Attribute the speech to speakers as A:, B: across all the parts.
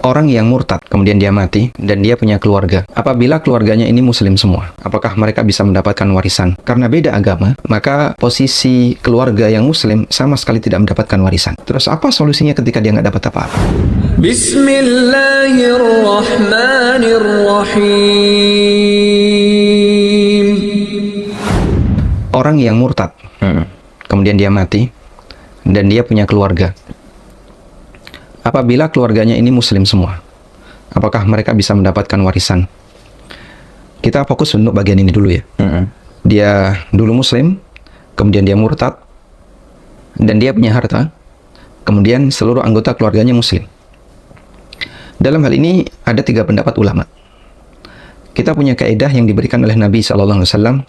A: Orang yang murtad, kemudian dia mati, dan dia punya keluarga. Apabila keluarganya ini muslim semua, apakah mereka bisa mendapatkan warisan? Karena beda agama, maka posisi keluarga yang muslim sama sekali tidak mendapatkan warisan. Terus apa solusinya ketika dia nggak dapat apa-apa?
B: Bismillahirrahmanirrahim.
A: Orang yang murtad, kemudian dia mati, dan dia punya keluarga. Apabila keluarganya ini muslim semua, apakah mereka bisa mendapatkan warisan? Kita fokus untuk bagian ini dulu ya. Dia dulu muslim, kemudian dia murtad, dan dia punya harta, kemudian seluruh anggota keluarganya muslim. Dalam hal ini ada 3 pendapat ulama. Kita punya kaidah yang diberikan oleh Nabi SAW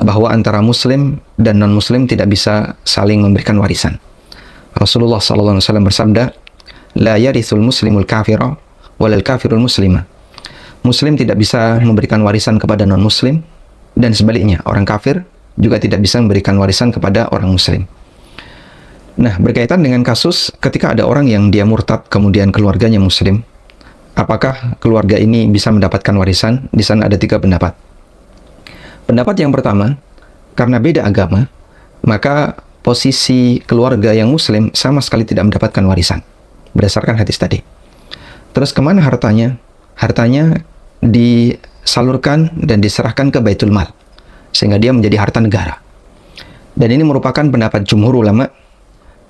A: bahwa antara muslim dan non-muslim tidak bisa saling memberikan warisan. Rasulullah SAW bersabda, la yarithul muslimul kafira walal kafirul muslima. Muslim tidak bisa memberikan warisan kepada non-muslim, dan sebaliknya orang kafir juga tidak bisa memberikan warisan kepada orang muslim. Nah, berkaitan dengan kasus ketika ada orang yang dia murtad kemudian keluarganya muslim, apakah keluarga ini bisa mendapatkan warisan? Di sana ada 3 pendapat. Pendapat yang pertama, karena beda agama, maka posisi keluarga yang muslim sama sekali tidak mendapatkan warisan berdasarkan hadis tadi. Terus kemana hartanya? Hartanya disalurkan dan diserahkan ke Baitul Mal, sehingga dia menjadi harta negara. Dan ini merupakan pendapat jumhur ulama.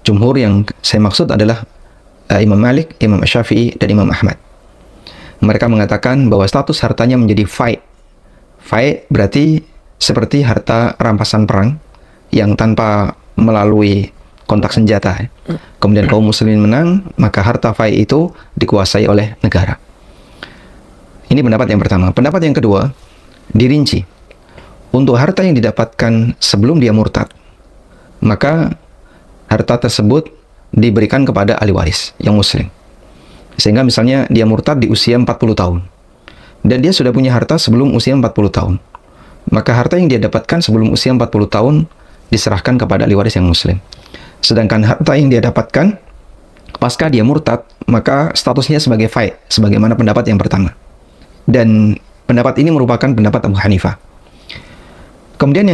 A: Jumhur yang saya maksud adalah Imam Malik, Imam Syafi'i, dan Imam Ahmad. Mereka mengatakan bahwa status hartanya menjadi fai'. Fai' berarti seperti harta rampasan perang yang tanpa melalui kontak senjata. Kemudian kaum muslimin menang, maka harta fai' itu dikuasai oleh negara. Ini pendapat yang pertama. Pendapat yang kedua, dirinci. Untuk harta yang didapatkan sebelum dia murtad, maka harta tersebut diberikan kepada ahli waris yang muslim. Sehingga misalnya dia murtad di usia 40 tahun, dan dia sudah punya harta sebelum usia 40 tahun. Maka harta yang dia dapatkan sebelum usia 40 tahun diserahkan kepada ahli waris yang muslim. Sedangkan harta yang dia dapatkan pasca dia murtad, maka statusnya sebagai fai', sebagaimana pendapat yang pertama. Dan pendapat ini merupakan pendapat Abu Hanifah. Kemudian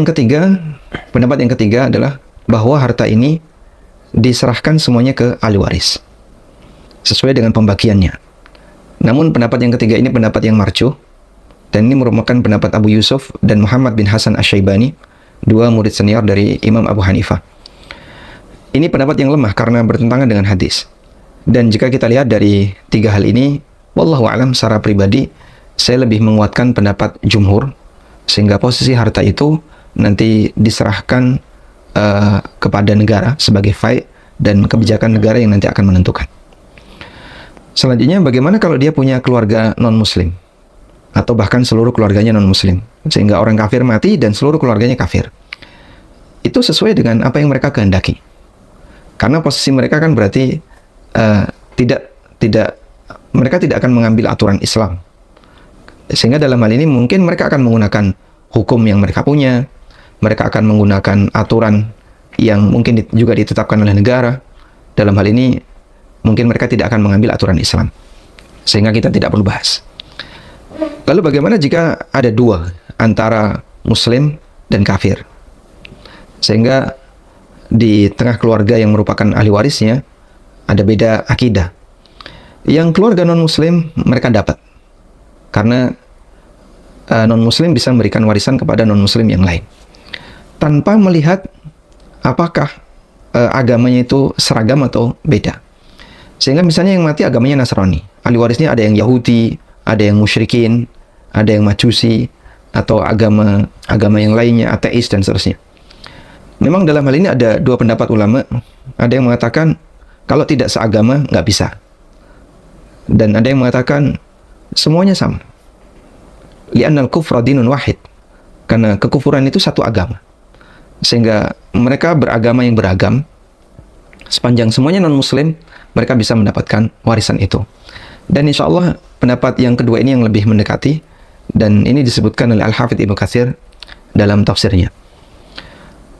A: pendapat yang ketiga adalah bahwa harta ini diserahkan semuanya ke ahli waris sesuai dengan pembagiannya. Namun pendapat yang ketiga ini pendapat yang marjuh, dan ini merupakan pendapat Abu Yusuf dan Muhammad bin Hasan Asy-Syaibani, 2 murid senior dari Imam Abu Hanifah. Ini pendapat yang lemah karena bertentangan dengan hadis. Dan jika kita lihat dari 3 hal ini, wallahu a'lam, secara pribadi saya lebih menguatkan pendapat jumhur, sehingga posisi harta itu nanti diserahkan kepada negara sebagai fai', dan kebijakan negara yang nanti akan menentukan. Selanjutnya, bagaimana kalau dia punya keluarga non-muslim, atau bahkan seluruh keluarganya non-muslim, sehingga orang kafir mati dan seluruh keluarganya kafir? Itu sesuai dengan apa yang mereka kehendaki. Karena posisi mereka kan berarti mereka tidak akan mengambil aturan Islam. Sehingga dalam hal ini mungkin mereka akan menggunakan hukum yang mereka punya, mereka akan menggunakan aturan yang mungkin juga ditetapkan oleh negara. Dalam hal ini mungkin mereka tidak akan mengambil aturan Islam, sehingga kita tidak perlu bahas. Lalu bagaimana jika ada 2 antara muslim dan kafir, sehingga di tengah keluarga yang merupakan ahli warisnya ada beda akidah? Yang keluarga non-muslim mereka dapat, karena non-muslim bisa memberikan warisan kepada non-muslim yang lain tanpa melihat apakah agamanya itu seragam atau beda. Sehingga misalnya yang mati agamanya Nasrani, ahli warisnya ada yang Yahudi, ada yang musyrikin, ada yang Majusi, atau agama yang lainnya, ateis dan seterusnya. Memang dalam hal ini ada 2 pendapat ulama. Ada yang mengatakan kalau tidak seagama nggak bisa, dan ada yang mengatakan semuanya sama. Li'annal kufra dinun wahid, karena kekufuran itu satu agama. Sehingga mereka beragama yang beragam, sepanjang semuanya non-muslim, mereka bisa mendapatkan warisan itu. Dan insya Allah pendapat yang kedua ini yang lebih mendekati, dan ini disebutkan oleh Al-Hafidz Ibnu Katsir dalam tafsirnya.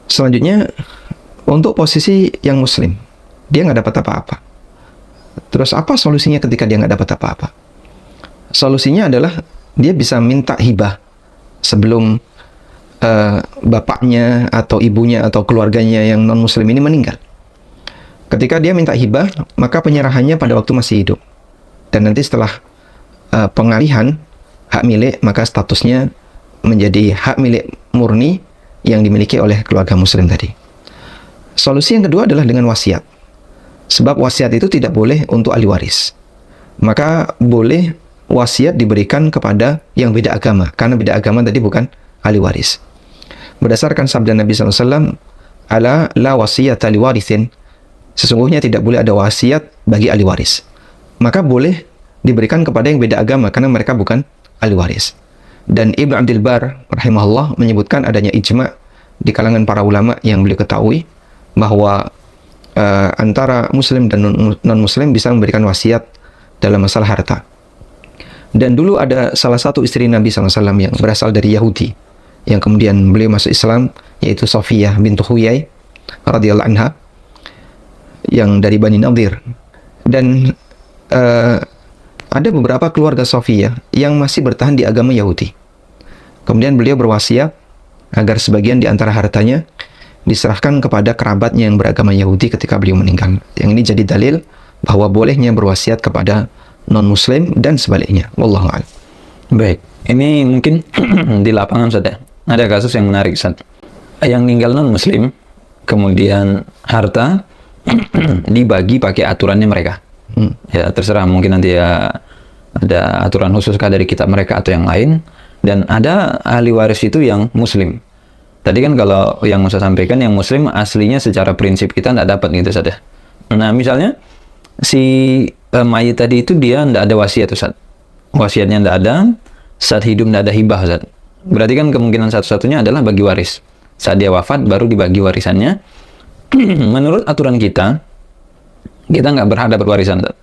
A: Selanjutnya, untuk posisi yang muslim, dia nggak dapat apa-apa. Terus apa solusinya ketika dia nggak dapat apa-apa? Solusinya adalah dia bisa minta hibah sebelum bapaknya atau ibunya atau keluarganya yang non-muslim ini meninggal. Ketika dia minta hibah, maka penyerahannya pada waktu masih hidup. Dan nanti setelah pengalihan hak milik, maka statusnya menjadi hak milik murni yang dimiliki oleh keluarga muslim tadi. Solusi yang kedua adalah dengan wasiat. Sebab wasiat itu tidak boleh untuk ahli waris. Maka boleh wasiat diberikan kepada yang beda agama, karena beda agama tadi bukan ahli waris. Berdasarkan sabda Nabi SAW, ala la wasiyata li warithin, sesungguhnya tidak boleh ada wasiat bagi ahli waris. Maka boleh diberikan kepada yang beda agama, karena mereka bukan ahli waris. Dan Ibnu Abdul Bar rahimahullah menyebutkan adanya ijma' di kalangan para ulama yang beliau ketahui bahwa antara muslim dan non-muslim bisa memberikan wasiat dalam masalah harta. Dan dulu ada salah satu istri Nabi SAW yang berasal dari Yahudi, yang kemudian beliau masuk Islam, yaitu Safiyah bintu Huyai radhiyallahu anha, yang dari Bani Nadir. Dan ada beberapa keluarga Safiyah yang masih bertahan di agama Yahudi. Kemudian beliau berwasiat agar sebagian di antara hartanya diserahkan kepada kerabatnya yang beragama Yahudi ketika beliau meninggal. Yang ini jadi dalil bahwa bolehnya berwasiat kepada non-muslim dan sebaliknya. Wallahu a'lam.
B: Baik, ini mungkin di lapangan saja ada kasus yang menarik, Ustaz. Yang meninggal non-muslim, kemudian harta dibagi pakai aturannya mereka. Ya, terserah, mungkin nanti ya ada aturan khususkah dari kitab mereka atau yang lain. Dan ada ahli waris itu yang muslim. Tadi kan kalau yang saya sampaikan, yang muslim aslinya secara prinsip kita tidak dapat gitu saja. Nah, misalnya si mayit tadi itu dia tidak ada wasiat, Ustaz. Wasiatnya tidak ada, saat hidup tidak ada hibah, Ustaz. Berarti kan kemungkinan satu-satunya adalah bagi waris. Saat dia wafat baru dibagi warisannya. Menurut aturan kita nggak berhak dapat warisan, Ustaz.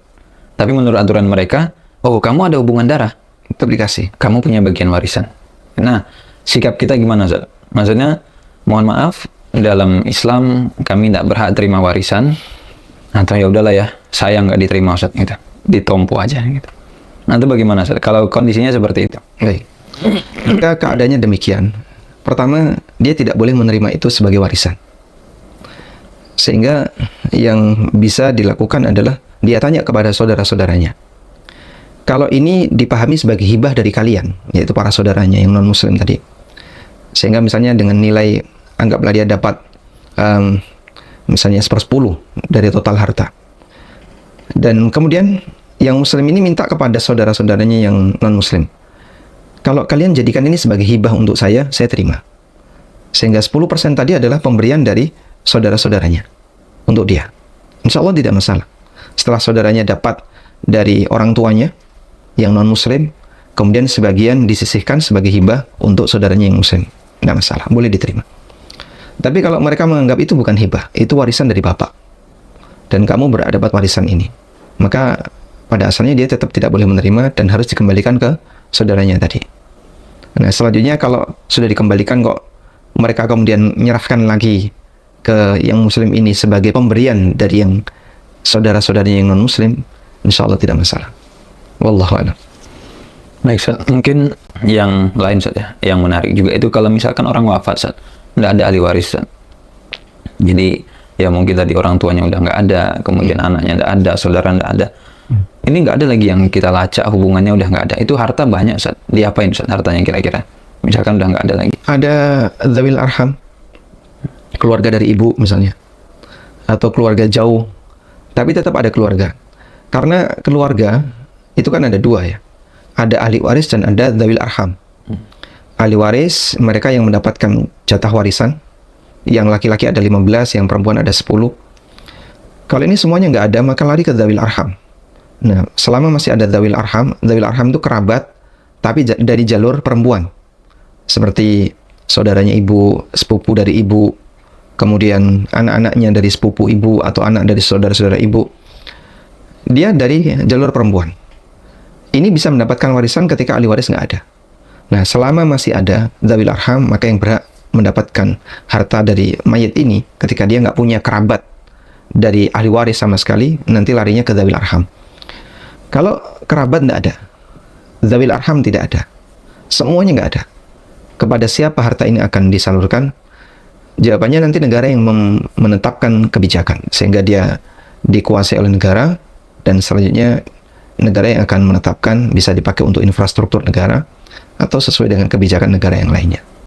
B: Tapi menurut aturan mereka, oh kamu ada hubungan darah, itu dikasih. Kamu punya bagian warisan. Nah, sikap kita gimana, Ustaz? Maksudnya, mohon maaf, dalam Islam kami tidak berhak terima warisan, atau ya udahlah ya, saya nggak diterima, Ustaz, gitu. Ditompo aja gitu. Nah, itu bagaimana, Ustaz? Kalau kondisinya seperti itu?
A: Baik. Jika keadaannya demikian, pertama, dia tidak boleh menerima itu sebagai warisan. Sehingga yang bisa dilakukan adalah dia tanya kepada saudara-saudaranya. Kalau ini dipahami sebagai hibah dari kalian, yaitu para saudaranya yang non-muslim tadi. Sehingga misalnya dengan nilai, anggaplah dia dapat misalnya 1/10 dari total harta. Dan kemudian yang muslim ini minta kepada saudara-saudaranya yang non-muslim, kalau kalian jadikan ini sebagai hibah untuk saya terima. Sehingga 10% tadi adalah pemberian dari saudara-saudaranya untuk dia. Insya Allah tidak masalah. Setelah saudaranya dapat dari orang tuanya yang non-muslim, kemudian sebagian disisihkan sebagai hibah untuk saudaranya yang muslim. Tidak masalah, boleh diterima. Tapi kalau mereka menganggap itu bukan hibah, itu warisan dari bapak, dan kamu berhak dapat warisan ini, maka pada asalnya dia tetap tidak boleh menerima dan harus dikembalikan ke saudaranya tadi. Nah, selanjutnya kalau sudah dikembalikan kok mereka kemudian menyerahkan lagi ke yang muslim ini sebagai pemberian dari yang saudara-saudaranya yang non-muslim, insya Allah tidak masalah. Wallahu a'lam.
B: Baik, Ustaz. Mungkin yang lain saja, yang menarik juga itu kalau misalkan orang wafat, Ustaz, tidak ada ahli waris, Ustaz. Jadi ya mungkin tadi orang tuanya udah nggak ada, kemudian anaknya nggak ada, saudara nggak ada. Ini nggak ada lagi yang kita lacak, hubungannya udah nggak ada. Itu harta banyak, Ustaz. Diapain, Ustaz, hartanya kira-kira? Misalkan udah nggak ada lagi.
A: Ada dzawil arham, keluarga dari ibu misalnya, atau keluarga jauh, tapi tetap ada keluarga. Karena keluarga itu kan ada dua ya, ada ahli waris dan ada dzawil arham. Ahli waris mereka yang mendapatkan jatah warisan, yang laki-laki ada 15, yang perempuan ada 10. Kalau ini semuanya nggak ada, maka lari ke dzawil arham. Nah, selama masih ada dzawil arham itu kerabat tapi dari jalur perempuan, seperti saudaranya ibu, sepupu dari ibu, kemudian anak-anaknya dari sepupu ibu atau anak dari saudara-saudara ibu, dia dari jalur perempuan. Ini bisa mendapatkan warisan ketika ahli waris nggak ada. Nah, selama masih ada dzawil arham, maka yang berhak mendapatkan harta dari mayit ini ketika dia nggak punya kerabat dari ahli waris sama sekali, nanti larinya ke dzawil arham. Kalau kerabat tidak ada, dzawil arham tidak ada, semuanya nggak ada, kepada siapa harta ini akan disalurkan? Jawabannya nanti negara yang menetapkan kebijakan, sehingga dia dikuasai oleh negara, dan selanjutnya negara yang akan menetapkan bisa dipakai untuk infrastruktur negara atau sesuai dengan kebijakan negara yang lainnya.